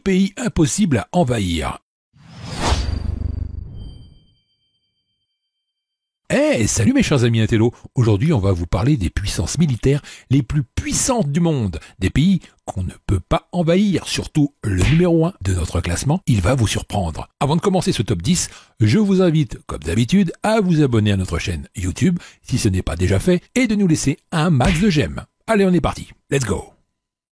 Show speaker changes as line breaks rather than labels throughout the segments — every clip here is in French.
pays impossible à envahir. Salut mes chers amis intello. Aujourd'hui on va vous parler des puissances militaires les plus puissantes du monde, des pays qu'on ne peut pas envahir, surtout le numéro 1 de notre classement, il va vous surprendre. Avant de commencer ce top 10, je vous invite, comme d'habitude, à vous abonner à notre chaîne YouTube, si ce n'est pas déjà fait, et de nous laisser un max de j'aime. Allez, on est parti, let's go!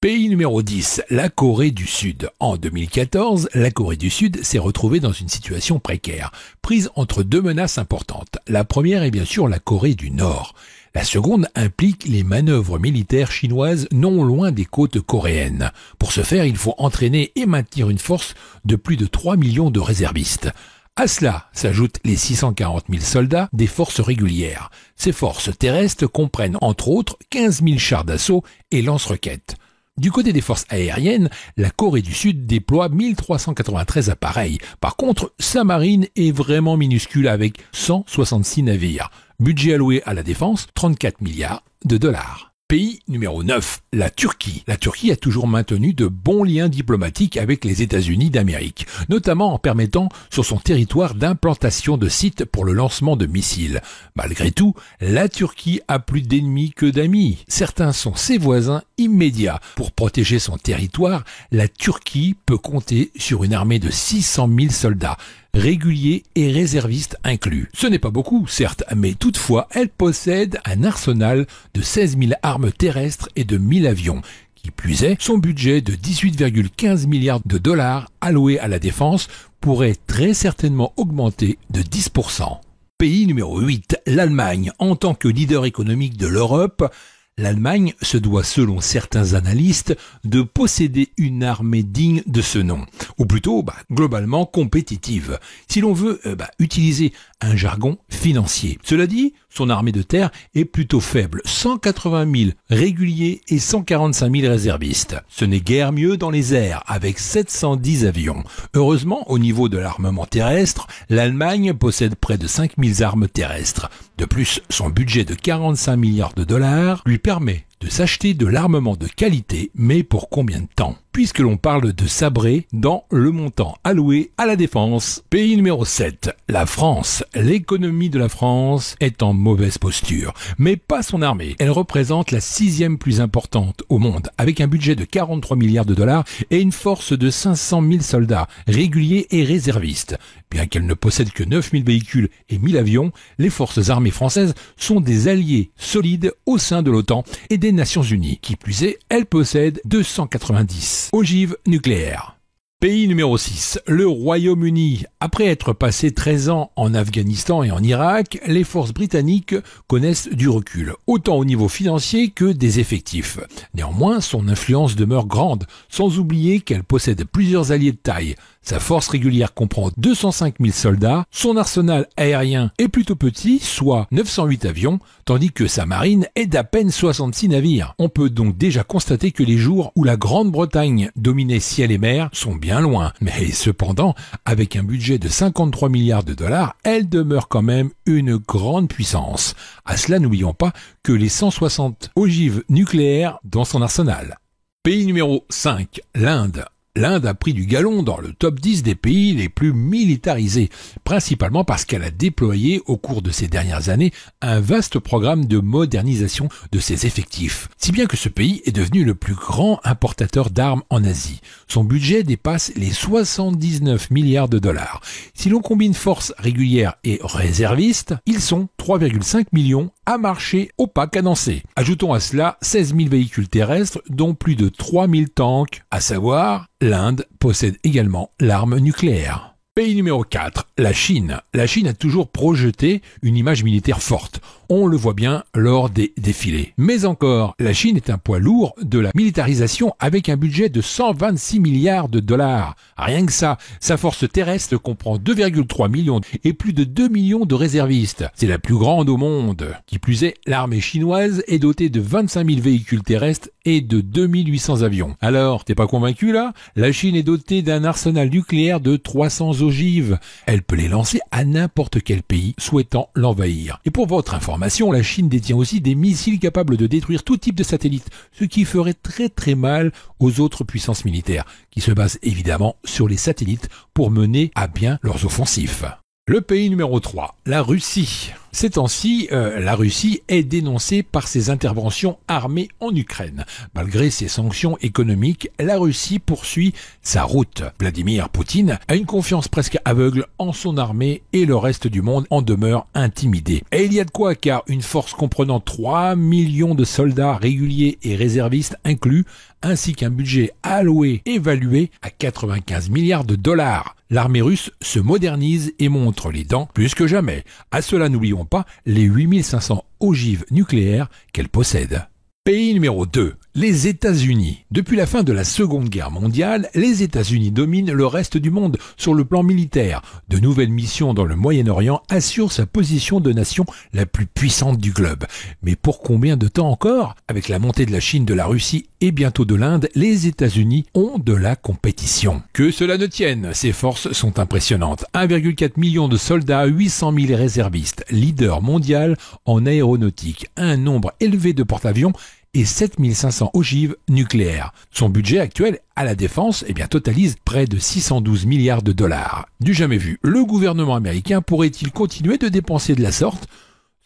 Pays numéro 10, la Corée du Sud. En 2014, la Corée du Sud s'est retrouvée dans une situation précaire, prise entre deux menaces importantes. La première est bien sûr la Corée du Nord. La seconde implique les manœuvres militaires chinoises non loin des côtes coréennes. Pour ce faire, il faut entraîner et maintenir une force de plus de 3 millions de réservistes. À cela s'ajoutent les 640 000 soldats des forces régulières. Ces forces terrestres comprennent entre autres 15 000 chars d'assaut et lance-roquettes. Du côté des forces aériennes, la Corée du Sud déploie 1393 appareils. Par contre, sa marine est vraiment minuscule avec 166 navires. Budget alloué à la défense, 34 milliards de dollars. Pays numéro 9, la Turquie. La Turquie a toujours maintenu de bons liens diplomatiques avec les États-Unis d'Amérique, notamment en permettant sur son territoire d'implantation de sites pour le lancement de missiles. Malgré tout, la Turquie a plus d'ennemis que d'amis. Certains sont ses voisins immédiats. Pour protéger son territoire, la Turquie peut compter sur une armée de 600 000 soldats, réguliers et réservistes inclus. Ce n'est pas beaucoup, certes, mais toutefois, elle possède un arsenal de 16 000 armes terrestres et de 1000 avions. Qui plus est, son budget de 18,15 milliards de dollars alloué à la défense pourrait très certainement augmenter de 10%. Pays numéro 8, l'Allemagne. En tant que leader économique de l'Europe, l'Allemagne se doit, selon certains analystes, de posséder une armée digne de ce nom, ou plutôt globalement compétitive, si l'on veut utiliser un jargon financier. Cela dit, son armée de terre est plutôt faible, 180 000 réguliers et 145 000 réservistes. Ce n'est guère mieux dans les airs, avec 710 avions. Heureusement, au niveau de l'armement terrestre, l'Allemagne possède près de 5 000 armes terrestres. De plus, son budget de 45 milliards de dollars lui permet de s'acheter de l'armement de qualité, mais pour combien de temps? Puisque l'on parle de sabrer dans le montant alloué à la défense. Pays numéro 7, la France. L'économie de la France est en mauvaise posture, mais pas son armée. Elle représente la 6e plus importante au monde, avec un budget de 43 milliards de dollars et une force de 500 000 soldats, réguliers et réservistes. Bien qu'elle ne possède que 9 000 véhicules et 1000 avions, les forces armées françaises sont des alliés solides au sein de l'OTAN et des Nations Unies. Qui plus est, elles possèdent 290 ogives nucléaires. Pays numéro 6, le Royaume-Uni. Après être passé 13 ans en Afghanistan et en Irak, les forces britanniques connaissent du recul, autant au niveau financier que des effectifs. Néanmoins, son influence demeure grande, sans oublier qu'elle possède plusieurs alliés de taille. Sa force régulière comprend 205 000 soldats, son arsenal aérien est plutôt petit, soit 908 avions, tandis que sa marine est d'à peine 66 navires. On peut donc déjà constater que les jours où la Grande-Bretagne dominait ciel et mer sont bien loin. Mais cependant, avec un budget de 53 milliards de dollars, elle demeure quand même une grande puissance. À cela, n'oublions pas que les 160 ogives nucléaires dans son arsenal. Pays numéro 5, l'Inde. L'Inde a pris du galon dans le top 10 des pays les plus militarisés, principalement parce qu'elle a déployé au cours de ces dernières années un vaste programme de modernisation de ses effectifs. Si bien que ce pays est devenu le plus grand importateur d'armes en Asie. Son budget dépasse les 79 milliards de dollars. Si l'on combine forces régulières et réservistes, ils sont 3,5 millions à marcher au pas cadencé. Ajoutons à cela 16 000 véhicules terrestres, dont plus de 3 000 tanks, à savoir l'Inde possède également l'arme nucléaire. Pays numéro 4, la Chine. La Chine a toujours projeté une image militaire forte. On le voit bien lors des défilés. Mais encore, la Chine est un poids lourd de la militarisation avec un budget de 126 milliards de dollars. Rien que ça, sa force terrestre comprend 2,3 millions et plus de 2 millions de réservistes. C'est la plus grande au monde. Qui plus est, l'armée chinoise est dotée de 25 000 véhicules terrestres et de 2800 avions. Alors, t'es pas convaincu là? La Chine est dotée d'un arsenal nucléaire de 300 ogives. Elle peut les lancer à n'importe quel pays souhaitant l'envahir. Et pour votre information, information, la Chine détient aussi des missiles capables de détruire tout type de satellite, ce qui ferait très mal aux autres puissances militaires, qui se basent évidemment sur les satellites pour mener à bien leurs offensifs. Le pays numéro 3, la Russie. Ces temps-ci, la Russie est dénoncée par ses interventions armées en Ukraine. Malgré ses sanctions économiques, la Russie poursuit sa route. Vladimir Poutine a une confiance presque aveugle en son armée et le reste du monde en demeure intimidé. Et il y a de quoi, car une force comprenant 3 millions de soldats réguliers et réservistes inclus, ainsi qu'un budget alloué évalué à 95 milliards de dollars. L'armée russe se modernise et montre les dents plus que jamais. À cela, n'oublions pas les 8500 ogives nucléaires qu'elle possède. Pays numéro 2, les États-Unis. Depuis la fin de la Seconde Guerre mondiale, les États-Unis dominent le reste du monde sur le plan militaire. De nouvelles missions dans le Moyen-Orient assurent sa position de nation la plus puissante du globe. Mais pour combien de temps encore? Avec la montée de la Chine, de la Russie et bientôt de l'Inde, les États-Unis ont de la compétition. Que cela ne tienne, ces forces sont impressionnantes. 1,4 million de soldats, 800 000 réservistes, leader mondial en aéronautique, un nombre élevé de porte-avions et 7500 ogives nucléaires. Son budget actuel à la défense totalise près de 612 milliards de dollars. Du jamais vu, le gouvernement américain pourrait-il continuer de dépenser de la sorte?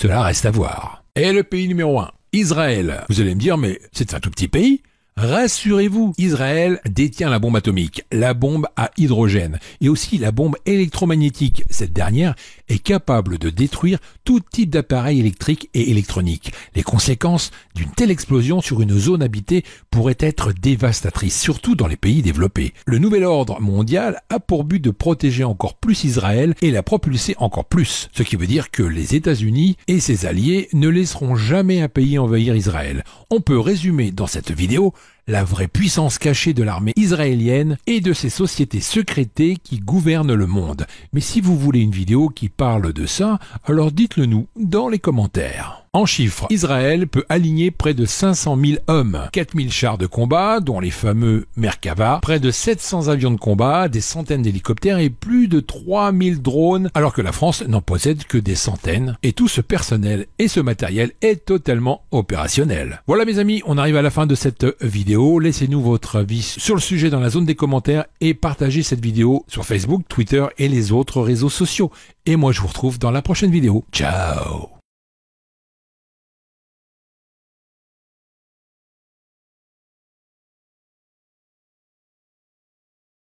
Cela reste à voir. Et le pays numéro 1, Israël. Vous allez me dire, mais c'est un tout petit pays? Rassurez-vous, Israël détient la bombe atomique, la bombe à hydrogène et aussi la bombe électromagnétique. Cette dernière est capable de détruire tout type d'appareil électrique et électronique. Les conséquences d'une telle explosion sur une zone habitée pourraient être dévastatrices, surtout dans les pays développés. Le nouvel ordre mondial a pour but de protéger encore plus Israël et la propulser encore plus. Ce qui veut dire que les États-Unis et ses alliés ne laisseront jamais un pays envahir Israël. On peut résumer dans cette vidéo la vraie puissance cachée de l'armée israélienne et de ses sociétés secrétées qui gouvernent le monde. Mais si vous voulez une vidéo qui parle de ça, alors dites-le nous dans les commentaires. En chiffres, Israël peut aligner près de 500 000 hommes, 4 000 chars de combat, dont les fameux Merkava, près de 700 avions de combat, des centaines d'hélicoptères et plus de 3 000 drones, alors que la France n'en possède que des centaines. Et tout ce personnel et ce matériel est totalement opérationnel. Voilà mes amis, on arrive à la fin de cette vidéo. Laissez-nous votre avis sur le sujet dans la zone des commentaires et partagez cette vidéo sur Facebook, Twitter et les autres réseaux sociaux. Et moi je vous retrouve dans la prochaine vidéo. Ciao!